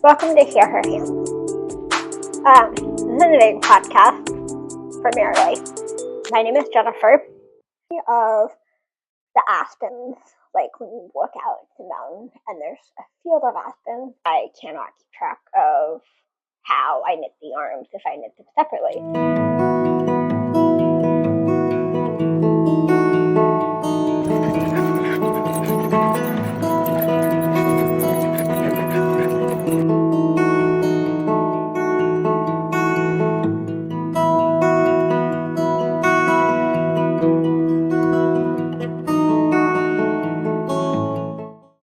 Welcome to HearHerHands. This is a knitting podcast, primarily. My name is Jennifer. Of the aspens, like when you look out at the mountain and there's a field of aspens, I cannot keep track of how I knit the arms if I knit them separately.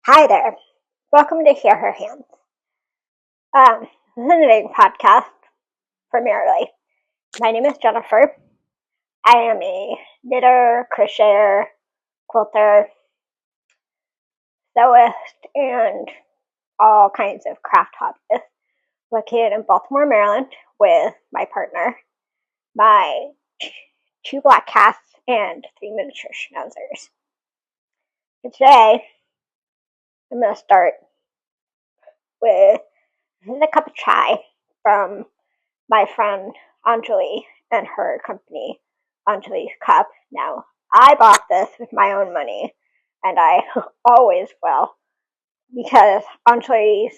Hi there. Welcome to HearHerHands. This is a knitting podcast, primarily. My name is Jennifer. I am a knitter, crocheter, quilter, sewist, and all kinds of craft hobbies. Located in Baltimore, Maryland, with my partner, my 2 black cats, and 3 miniature schnauzers. And today, I'm going to start with a cup of chai from my friend Anjali and her company, Anjali's Cup. Now, I bought this with my own money, and I always will, because Anjali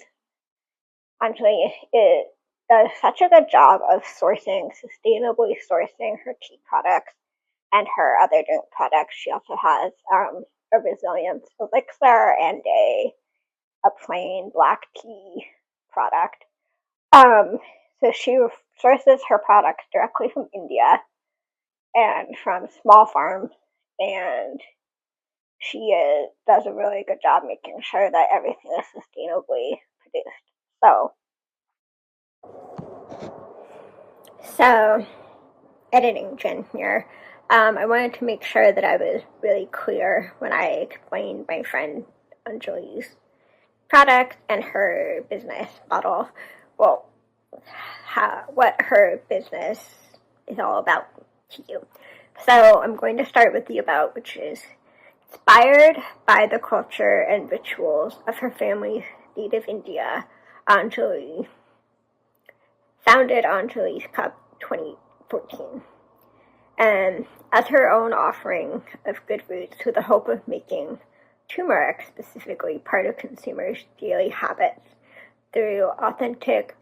does such a good job of sustainably sourcing her tea products and her other drink products. She also has a resilience elixir and a plain black tea product. So she sources her products directly from India and from small farms, and she does a really good job making sure that everything is sustainably produced. So editing Jen here. I wanted to make sure that I was really clear when I explained my friend Anjali's product and her business model. Well, what her business is all about to you. So I'm going to start with the about, which is inspired by the culture and rituals of her family's native India. Anjali founded Anjali's Cup 2014. And as her own offering of good roots with the hope of making turmeric specifically part of consumers' daily habits through authentic,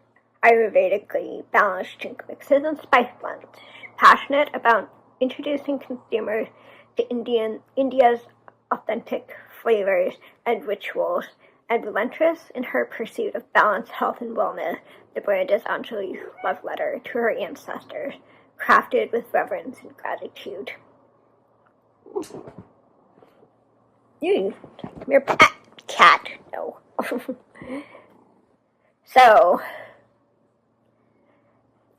Ayurvedically balanced drink mixes and spice blends. She's passionate about introducing consumers to India's authentic flavors and rituals, and relentless in her pursuit of balance, health, and wellness. The brand is Anjali's love letter to her ancestors, crafted with reverence and gratitude. You, come here, cat. No. So,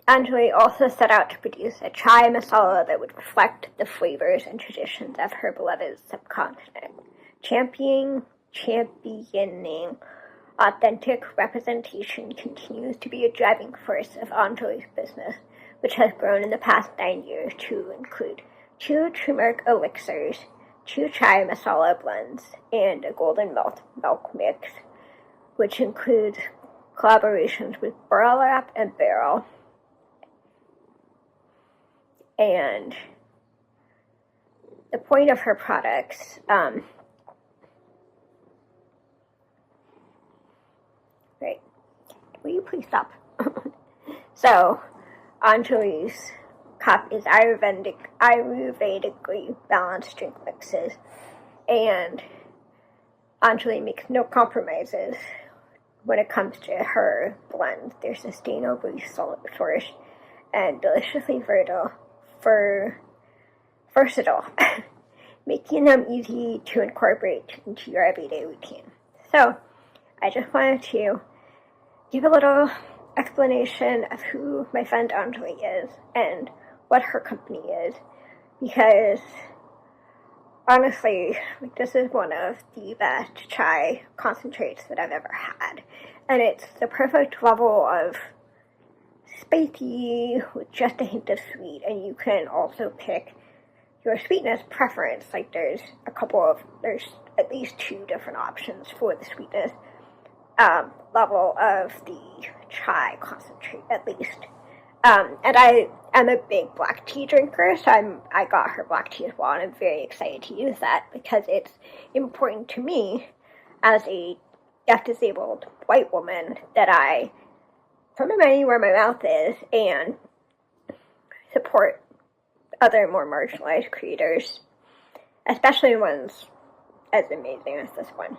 Anjali also set out to produce a chai masala that would reflect the flavors and traditions of her beloved subcontinent, championing authentic representation continues to be a driving force of Anjali's business, which has grown in the past 9 years to include 2 turmeric elixirs, 2 chai masala blends, and a golden milk mix, which includes collaborations with Burlap and Barrel. And the point of her products, right, will you please stop? So, Anjali's Cup is Ayurvedically balanced drink mixes, and Anjali makes no compromises when it comes to her blends. They're sustainably sourced and deliciously versatile, making them easy to incorporate into your everyday routine. So, I just wanted to give a little explanation of who my friend Anjali is and what her company is, because honestly, this is one of the best chai concentrates that I've ever had, and it's the perfect level of spicy with just a hint of sweet, and you can also pick your sweetness preference. Like there's at least 2 different options for the sweetness, level of the chai concentrate, at least. And I am a big black tea drinker, so I got her black tea as well, and I'm very excited to use that because it's important to me as a deaf-disabled white woman that I put my money where my mouth is and support other more marginalized creators, especially ones as amazing as this one.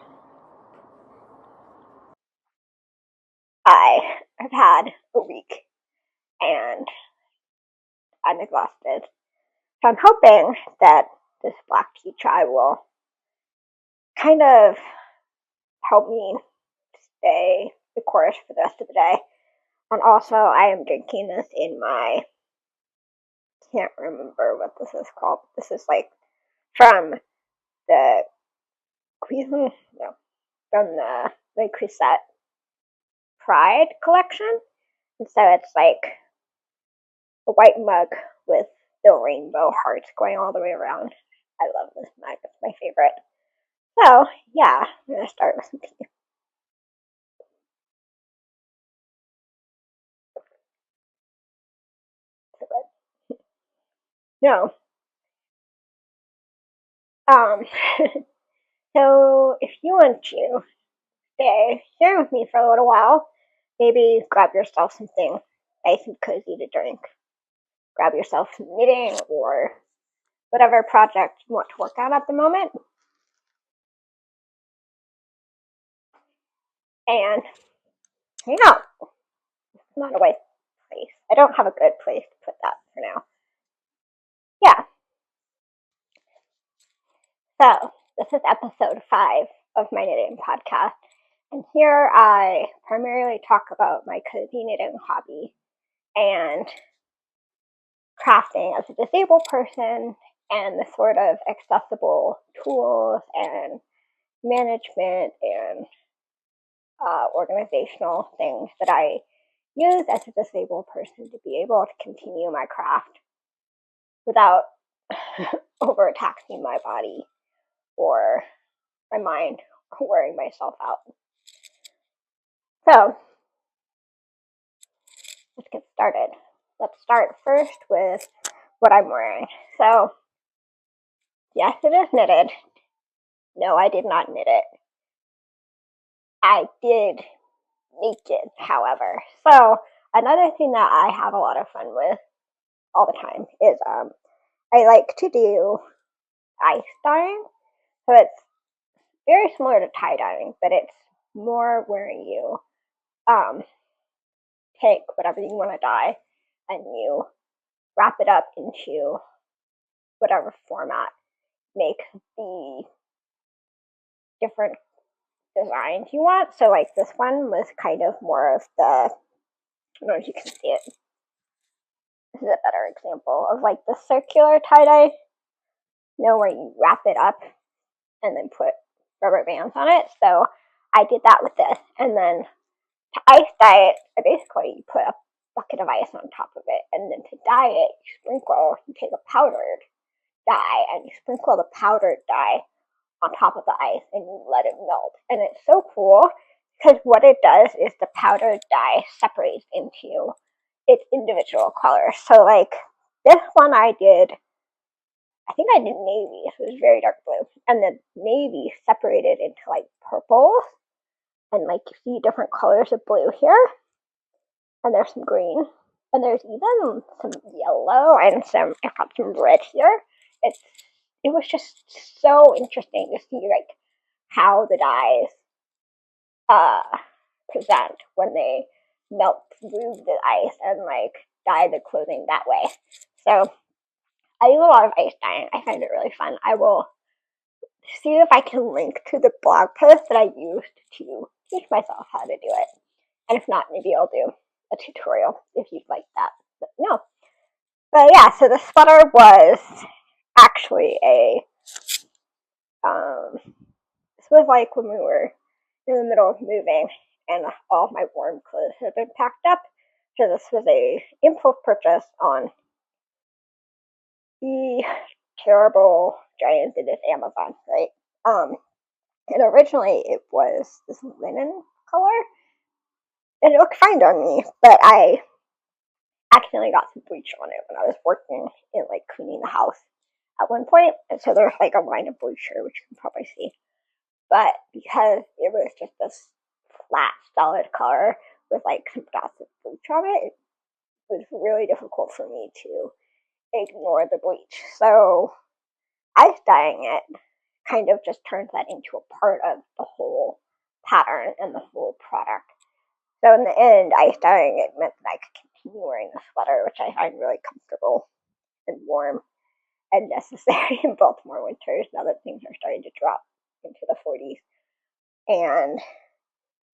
I have had a week and I'm exhausted. So I'm hoping that this black tea chai will kind of help me stay the course for the rest of the day. And also, I am drinking this in my, can't remember what this is called. This is like from the from the Crusette Pride collection. And so it's like a white mug with the rainbow hearts going all the way around. I love this mug. It's my favorite. So, yeah, I'm going to start with some tea. No. So if you want to stay here with me for a little while, maybe grab yourself something nice and cozy to drink. Grab yourself some knitting or whatever project you want to work on at the moment. And hang out. It's not a waste place. I don't have a good place to put that for now. Yeah. So this is episode 5 of my knitting podcast. And here I primarily talk about my cozy knitting hobby and crafting as a disabled person and the sort of accessible tools and management and organizational things that I use as a disabled person to be able to continue my craft without overtaxing my body or my mind or wearing myself out. So let's get started. Let's start first with what I'm wearing. So yes, it is knitted. No, I did not knit it. I did make it, however. So another thing that I have a lot of fun with all the time is I like to do ice dyeing. So it's very similar to tie dyeing, but it's more where you take whatever you want to dye and you wrap it up into whatever format, make the different designs you want. So like this one was kind of more of the, I don't know if you can see it. This is a better example of like the circular tie-dye, where you wrap it up and then put rubber bands on it. So I did that with this. And then to ice dye it, basically you put a bucket of ice on top of it. And then to dye it, you take a powdered dye and you sprinkle the powdered dye on top of the ice and you let it melt. And it's so cool because what it does is the powdered dye separates into its individual colors. So like this one I think I did navy, so it was very dark blue. And the navy separated into like purples. And like you see different colors of blue here. And there's some green. And there's even some yellow and I got some red here. It was just so interesting to see like how the dyes present when they melt through the ice and like dye the clothing that way. So I do a lot of ice dyeing. I find it really fun. I will see if I can link to the blog post that I used to teach myself how to do it. And if not, maybe I'll do a tutorial if you'd like that. But no. But yeah, so the sweater was actually this was like when we were in the middle of moving and all of my warm clothes had been packed up. So this was a impulse purchase on the terrible giant that is Amazon, right? And originally it was this linen color. And it looked fine on me, but I accidentally got some bleach on it when I was working in like cleaning the house at one point, and so there's like a line of bleach here, which you can probably see. But because it was just this flat, solid color with like some dots of bleach on it, it was really difficult for me to ignore the bleach. So ice dyeing it kind of just turns that into a part of the whole pattern and the whole product. So in the end, ice dyeing it meant that I could continue wearing the sweater, which I find really comfortable and warm and necessary in Baltimore winters now that things are starting to drop into the 40s. And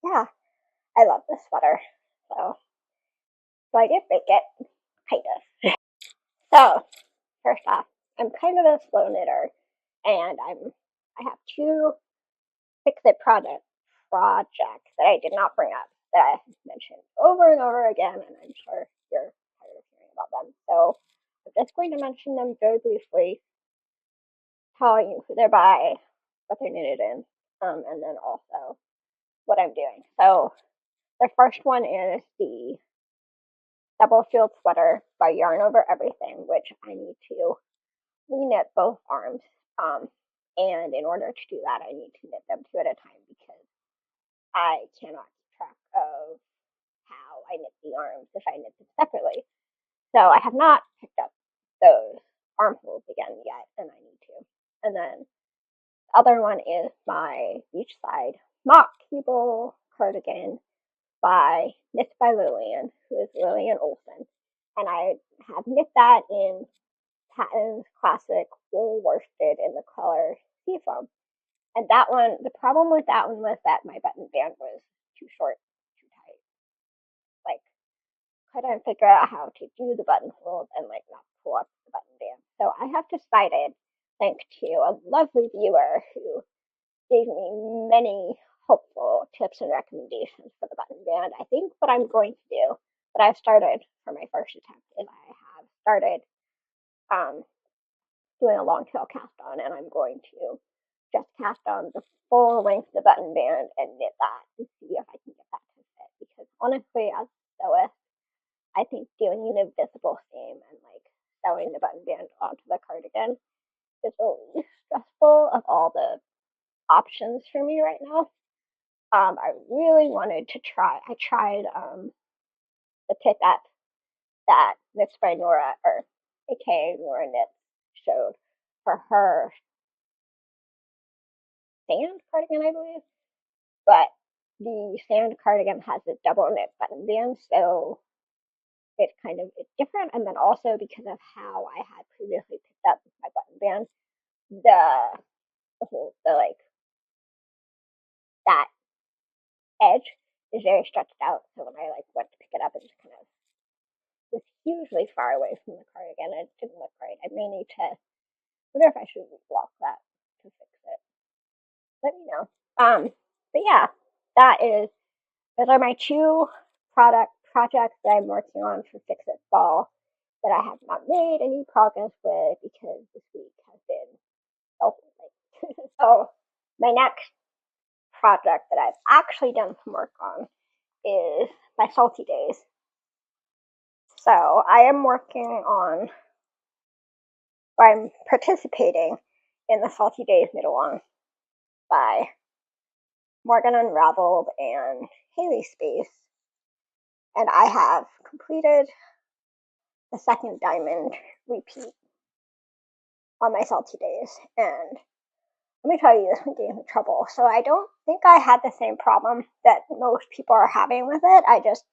yeah, I love this sweater. So I did make it, kind of. So first off, I'm kind of a slow knitter, and I have two fix-it projects that I did not bring up that I mentioned over and over again, and I'm sure you're tired of hearing about them. So I'm just going to mention them very briefly, telling you who they're by, what they're knitted in, and then also what I'm doing. So the first one is the Stubblefield sweater by Yarn Over Everything, which I need to reknit both arms. And in order to do that, I need to knit them two at a time because I cannot keep track of how I knit the arms if I knit them separately. So I have not picked up those armholes again yet, and I need to. And then the other one is my Beachside mock cable cardigan knit by Lillian, who is Lillian Olson. And I have knit that in Patons classic wool worsted in the color Seafoam. And that one, the problem with that one was that my button band was too short, too tight. Like, couldn't figure out how to do the buttonholes and like not pull up the button band. So I have decided, thanks to a lovely viewer who gave me many helpful tips and recommendations for the button band, I think what I'm going to do, what I've started for my first attempt, is I have started doing a long tail cast on, and I'm going to just cast on the full length of the button band and knit that and see if I can get that to fit. Because honestly, as a sewist, I think doing an invisible seam and like sewing the button band onto the cardigan is the least stressful of all the options for me right now. I really wanted to try. I tried the pickup that Knits by Nora, or aka Nora Knits, showed for her sand cardigan, I believe. But the sand cardigan has a double knit button band, so it's different. And then also because of how I had previously picked up my button band, that edge is very stretched out. So when I went to pick it up, it just kind of was hugely far away from the cardigan. It didn't look right. I may need to wonder if I should block that to fix it. Let me know. But yeah, those are my two projects that I'm working on for Fix It Fall that I have not made any progress with because this week has been self-like. So my next project that I've actually done some work on is my Salty Days. So I'm participating in the Salty Days knit-along by Morgan Unraveled and Hayley Space. And I have completed the second diamond repeat on my Salty Days. And let me tell you, this one gave me trouble. So I don't think I had the same problem that most people are having with it. I just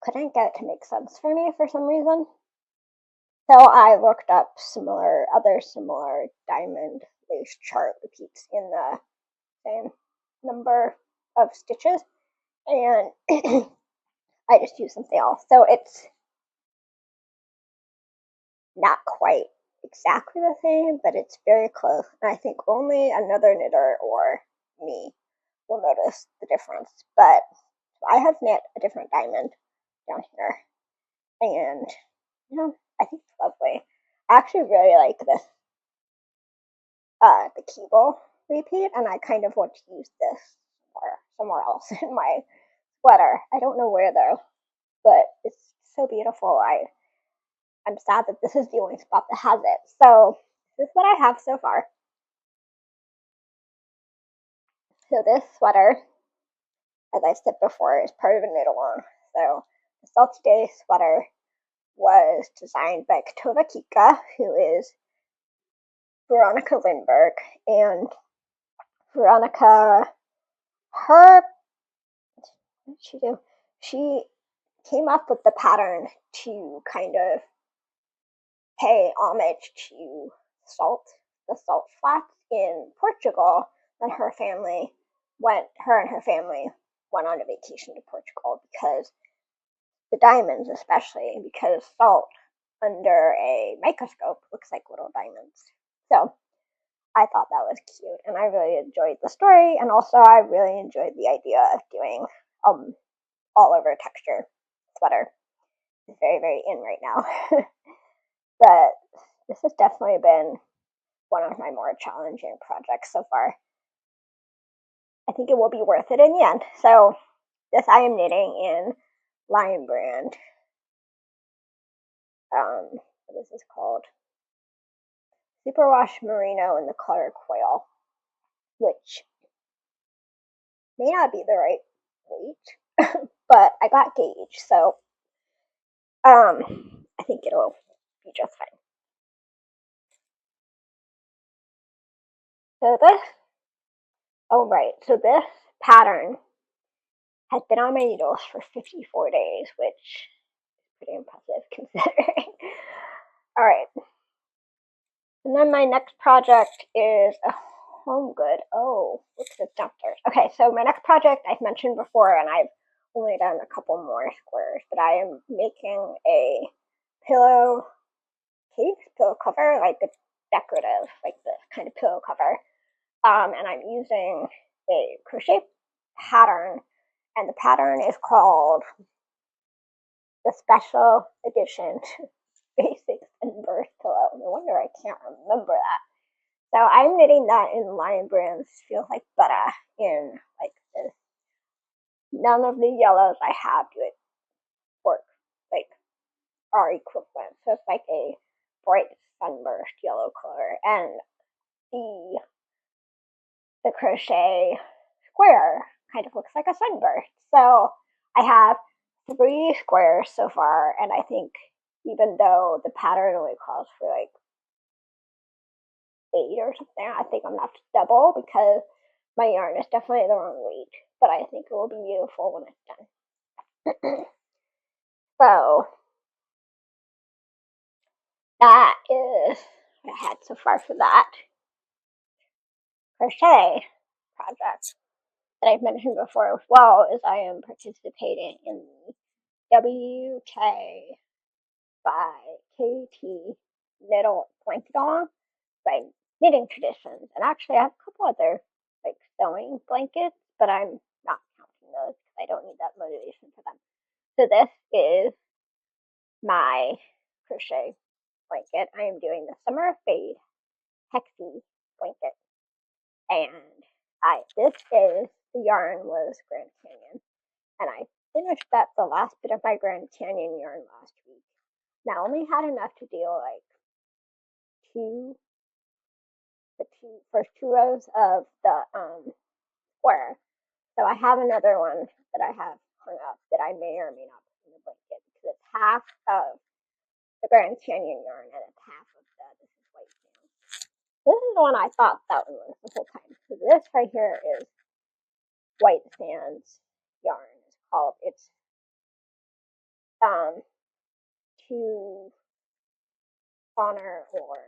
couldn't get it to make sense for me for some reason. So I looked up other similar diamond lace chart repeats in the same number of stitches, and I just used something else. So it's not quite exactly the same, but it's very close. And I think only another knitter or me will notice the difference. But I have knit a different diamond down here, and I think it's lovely. I actually really like this, the cable repeat, and I kind of want to use this more. somewhere else in my sweater. I don't know where though, but it's so beautiful. I'm sad that this is the only spot that has it. So this is what I have so far. So this sweater, as I said before, is part of a knit along. So the Salty Day sweater was designed by Katova Kika, who is Veronica Lindberg, and Veronica, what did she do? She came up with the pattern to kind of pay homage to the salt flats in Portugal when her and her family went on a vacation to Portugal, because the diamonds, especially because salt under a microscope looks like little diamonds. So I thought that was cute, and I really enjoyed the story, and also I really enjoyed the idea of doing all over texture sweater. It's very, very in right now. But this has definitely been one of my more challenging projects so far. I think it will be worth it in the end. So this I am knitting in Lion Brand. What is this called? Superwash Merino in the color Quail, which may not be the right weight, but I got gauge, so I think it'll be just fine. So this pattern has been on my needles for 54 days, which is pretty impressive considering. All right. And then my next project is a home good. Oh, whoops, it's downstairs. Okay, so my next project I've mentioned before, and I've only done a couple more squares, but I am making a pillow cover, like a decorative, like this kind of pillow cover. And I'm using a crochet pattern, and the pattern is called the Special Edition Basics and Birth Pillow. No wonder I can't remember that. So I'm knitting that in Lion Brand's Feels Like Butter in like this. None of the yellows I have would work, like are equivalent. So it's like a bright sunburst yellow color, and the crochet square kind of looks like a sunburst. So I have 3 squares so far, and I think even though the pattern only calls for like 8 or something, I think I'm gonna have to double because my yarn is definitely the wrong weight, but I think it will be beautiful when it's done. So that is what I had so far for that crochet project that I've mentioned before as well. Is I am participating in the WK by KT Knittle Blanket-On by Knitting Traditions, and actually I have a couple other like sewing blankets, but I'm not counting those because I don't need that motivation for them. So this is my crochet blanket. I am doing the Summer Fade Hexy blanket, and the yarn was Grand Canyon, and I finished the last bit of my Grand Canyon yarn last week. Now I only had enough to do like the first 2 rows of the square. So I have another one that I have hung up that I may or may not put in the blanket because it's half of the Grand Canyon yarn and it's half of this is white sand. This is the one I thought that one was the whole time. So this right here is White Sands yarn. It's to honor or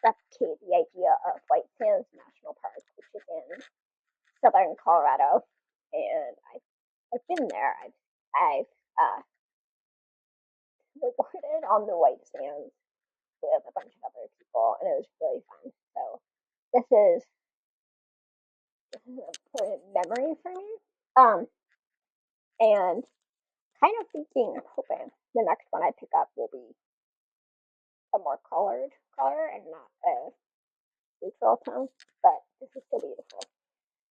replicate the idea of White Sands National Park, which is in southern Colorado, and I've been there. I've snowboarded on the White Sands with a bunch of other people, and it was really fun. So this is an important memory for me. And kind of thinking, I'm hoping the next one I pick up will be a more colored color and not a neutral tone, but this is still beautiful.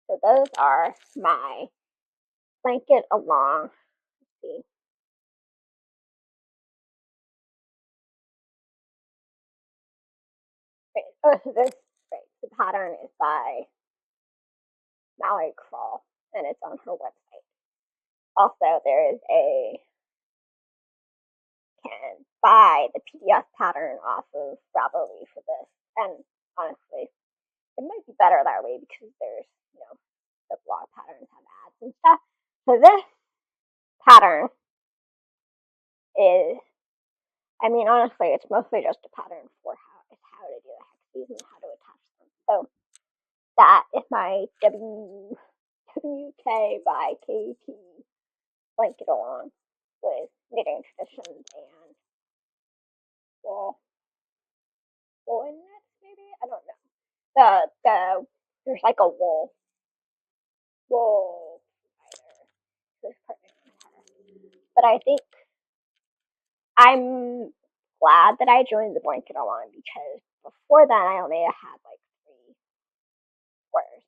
So those are my blanket along. Let's see. Oh, so this, the pattern is by Mallory Crawl, and it's on her website. Also, there is can buy the PDF pattern off of Ravelry for this, and honestly, it might be better that way because there's, the blog patterns have ads and stuff. So this pattern is, honestly, it's mostly just a pattern for how to do the hexes and how to attach them. So that is my WK by KT blanket along with knitting traditions and woolenness, maybe? I don't know. There's like a wool provider. But I think I'm glad that I joined the blanket along because before that I only had like 3 squares,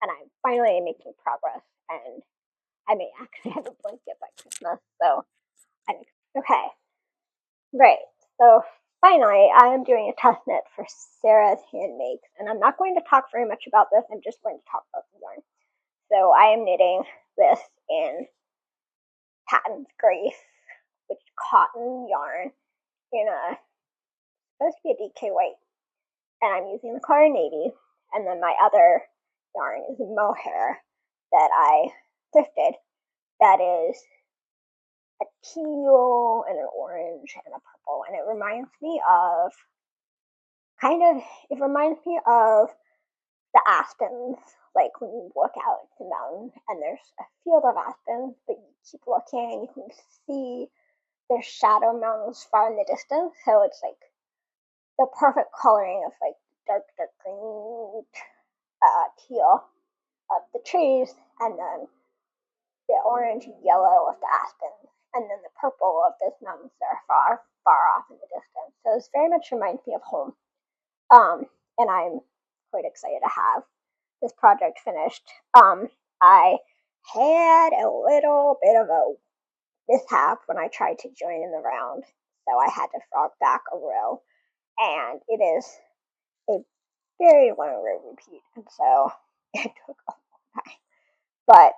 and I'm finally making progress, and I may actually have a blanket by Christmas. So okay, right. So finally, I am doing a test knit for Sarah's Handmakes, and I'm not going to talk very much about this. I'm just going to talk about the yarn. So I am knitting this in Patons Grace, which is cotton yarn in supposed to be a DK white, and I'm using the color navy. And then my other yarn is mohair that I thrifted. That is a teal and an orange and a purple, and it reminds me of the aspens, like when you look out at the mountain and there's a field of aspens, but you keep looking and you can see there's shadow mountains far in the distance. So it's like the perfect coloring of like dark green, teal of the trees, and then the orange and yellow of the aspens, and then the purple of those mountains that are far off in the distance. So this very much reminds me of home. And I'm quite excited to have this project finished. I had a little bit of a mishap when I tried to join in the round, so I had to frog back a row, and it is a very long row repeat, and so it took a long time. But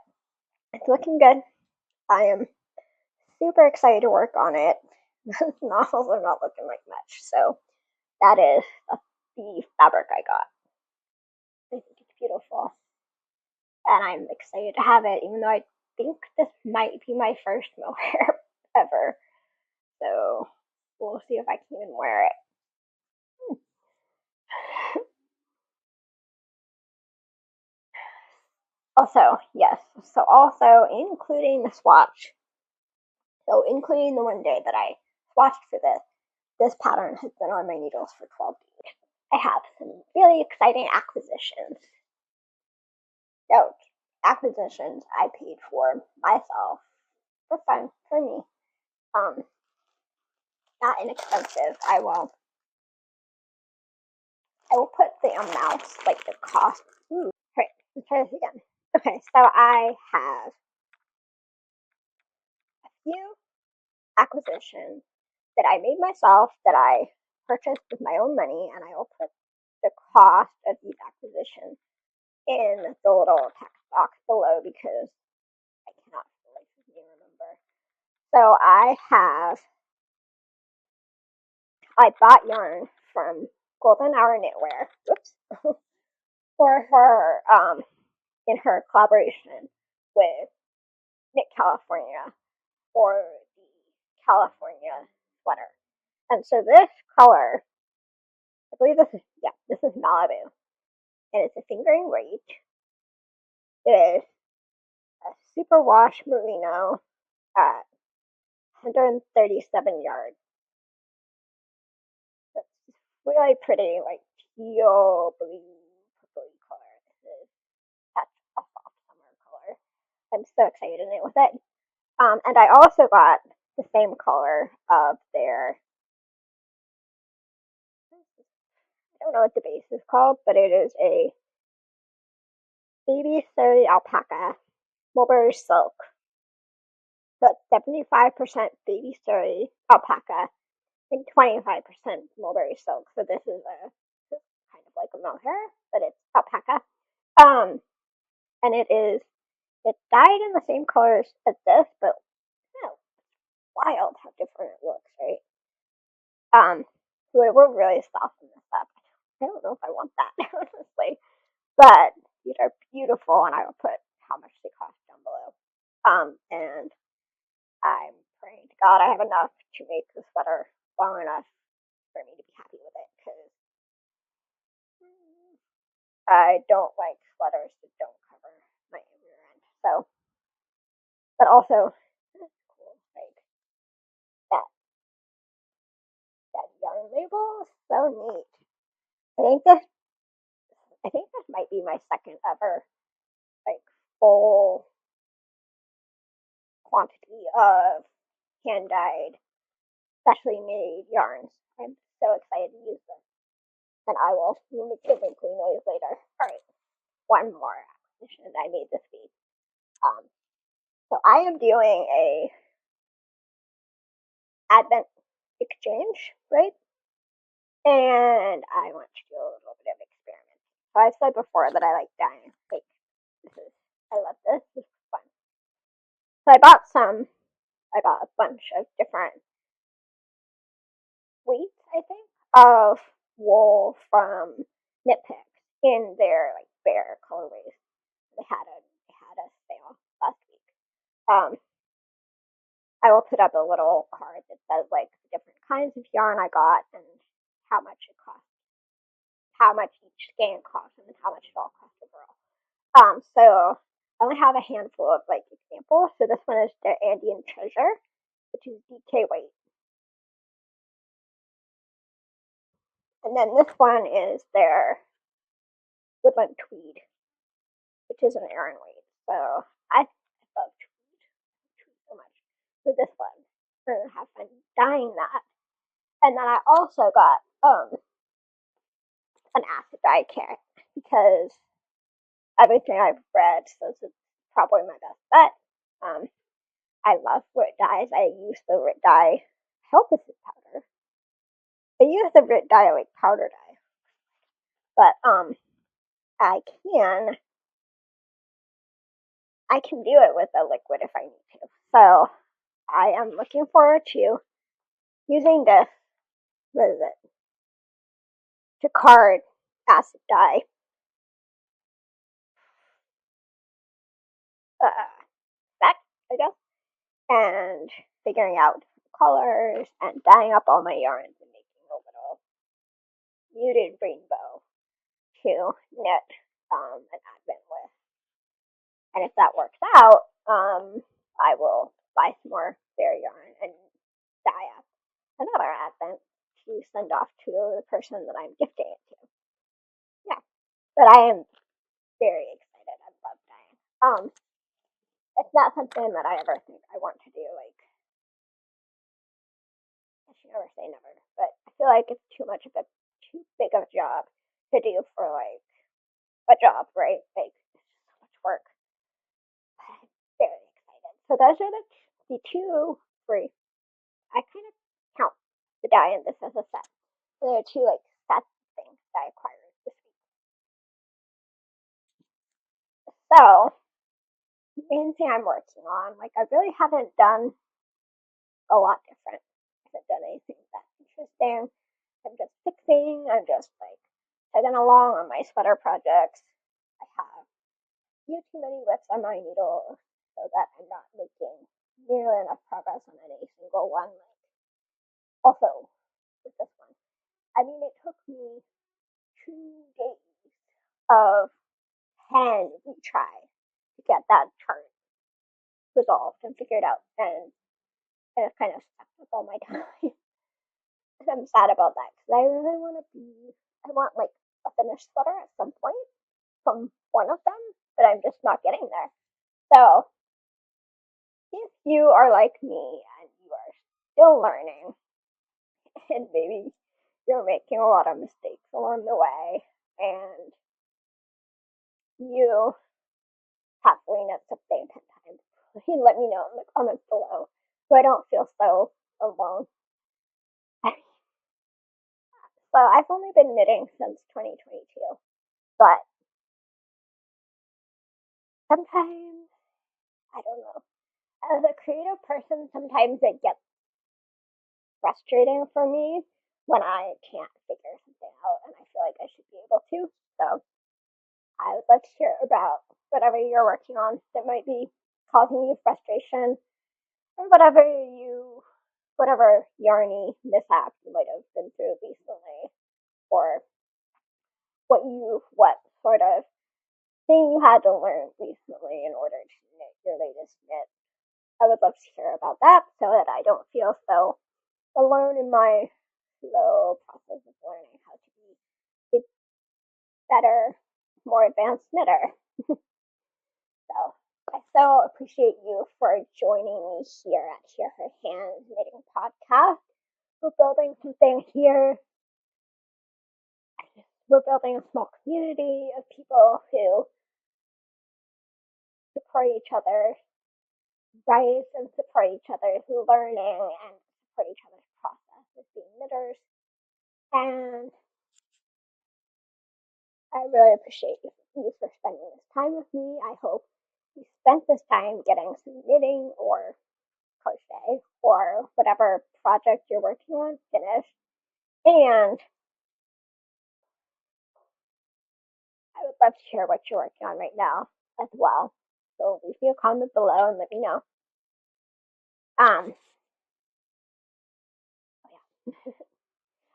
it's looking good. I am super excited to work on it. Those novels are not looking like much, so that is the fabric I got. I think it's beautiful, and I'm excited to have it, even though I think this might be my first mohair ever. So we'll see if I can even wear it. Also, yes, so also including the swatch, so including the one day that I swatched for this pattern has been on my needles for 12 days. I have some really exciting acquisitions. So, acquisitions I paid for myself for fun, for me. Not inexpensive. I will put the amount, like the cost. Right, let's try this again. Okay, so I have a few acquisitions that I made myself, that I purchased with my own money, and I will put the cost of these acquisitions in the little text box below because I cannot for the life of me remember. So I bought yarn from Golden Hour Knitwear, for her, in her collaboration with Knit California for the California sweater. And so this color, I believe this is Malibu, and it's a fingering weight. It is a super wash merino at 137 yards. It's really pretty, like teal blue purpley color. This is such a soft summer color. I'm so excited to knit with it. And I also got the same color of their, I don't know what the base is called, but it is a baby soy alpaca, mulberry silk, but 75% baby soy alpaca and 25% mulberry silk. So this is a kind of like a mohair, but it's alpaca. And it's dyed in the same colors as this, but wild how different it looks, right? So it will really soften this up. I don't know if I want that, honestly, but these are beautiful, and I will put how much they cost down below. And I'm praying to God I have enough to make the sweater long enough for me to be happy with it, because I don't like sweaters that don't cover my rear end. So, but also, that's cool, like that yarn label is so neat. I think this might be my second ever like full quantity of hand dyed, specially made yarns. I'm so excited to use this, and I will make the wrinkly noise later. All right, one more acquisition I made this week. So I am doing a Advent exchange, right? And I want to do a little bit of experiment. So I've said before that I like dyeing. Like, I love this. This is fun. So I bought a bunch of different weights, I think, of wool from Knit Picks in their like bare colorways. They had a sale last week. I will put up a little card that says like the different kinds of yarn I got and how much it cost, how much each skein cost, and how much it all cost overall. So I only have a handful of like examples. So this one is the Andean Treasure, which is DK weight. And then this one is their Woodland Tweed, which is an Aran weight. So I love tweed so much. So this one, we're gonna have fun dyeing that. And then I also got an acid dye kit, because everything I've read says it's probably my best bet. I love Rit dyes. I use the Rit dye. I hope this is powder. I use the Rit dye like powder dye, but I can do it with a liquid if I need to. So I am looking forward to using this. What is it? To card acid dye. That, I guess, and figuring out colors and dyeing up all my yarns and making a little muted rainbow to knit an Advent with. And if that works out, I will buy some more bare yarn and dye up another Advent to send off to the person that I'm gifting it to. Yeah, but I am very excited. I love dyeing. It's not something that I ever think I want to do. Like, I should never say never, but I feel like it's too big of a job to do for like a job, right? Like, it's so much work. I'm very excited. So those are the two, three. I kind of count the dye and this as a set. So there are two like sets of things that I acquired this week. So the main thing I'm working on, like, I really haven't done a lot different. I haven't done anything that interesting. I'm just fixing. I'm just like tagging along on my sweater projects. I have too many whips on my needle so that I'm not making nearly enough progress on any single one. Also, with this one, I mean, it took me 2 days of 10 retries to get that chart resolved and figured out, and it's kind of sucked up all my time. And I'm sad about that, because I really I want like a finished sweater at some point from one of them, but I'm just not getting there. So if you are like me and you are still learning, and maybe you're making a lot of mistakes along the way, and you struggling at something 10 times, please let me know in the comments below so I don't feel so alone. So I've only been knitting since 2022, but sometimes, I don't know, as a creative person, sometimes it gets frustrating for me when I can't figure something out and I feel like I should be able to. So I would love to hear about whatever you're working on that might be causing you frustration, or whatever yarny mishap you might have been through recently, or what sort of thing you had to learn recently in order to knit your latest knit. I would love to hear about that so that I don't feel so alone in my slow process of learning how to be a better, more advanced knitter. So I so appreciate you for joining me here at HearHerHands Knitting Podcast. We're building something here. We're building a small community of people who support each other's rights and support each other's learning and support each other's process as being knitters. And I really appreciate you for spending this time with me. I hope you spent this time getting some knitting or crochet or whatever project you're working on finished. And I would love to hear what you're working on right now as well. So leave me a comment below and let me know. And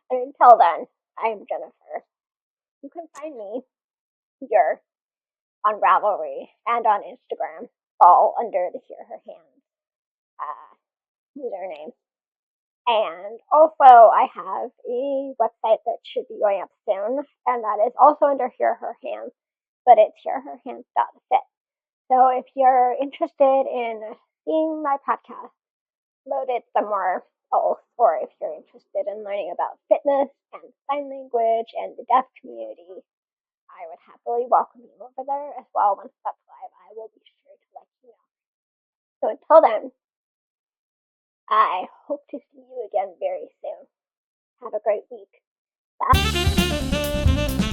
until then, I'm Jennifer. You can find me here on Ravelry and on Instagram, all under the HearHerHands username. And also, I have a website that should be going up soon, and that is also under HearHerHands, but it's HearHerHands.fit. So if you're interested in seeing my podcast loaded somewhere else, or if you're interested in learning about fitness and sign language and the deaf community, I would happily welcome you over there as well. Once that's live, I will be sure to let you know. So until then, I hope to see you again very soon. Have a great week. Bye.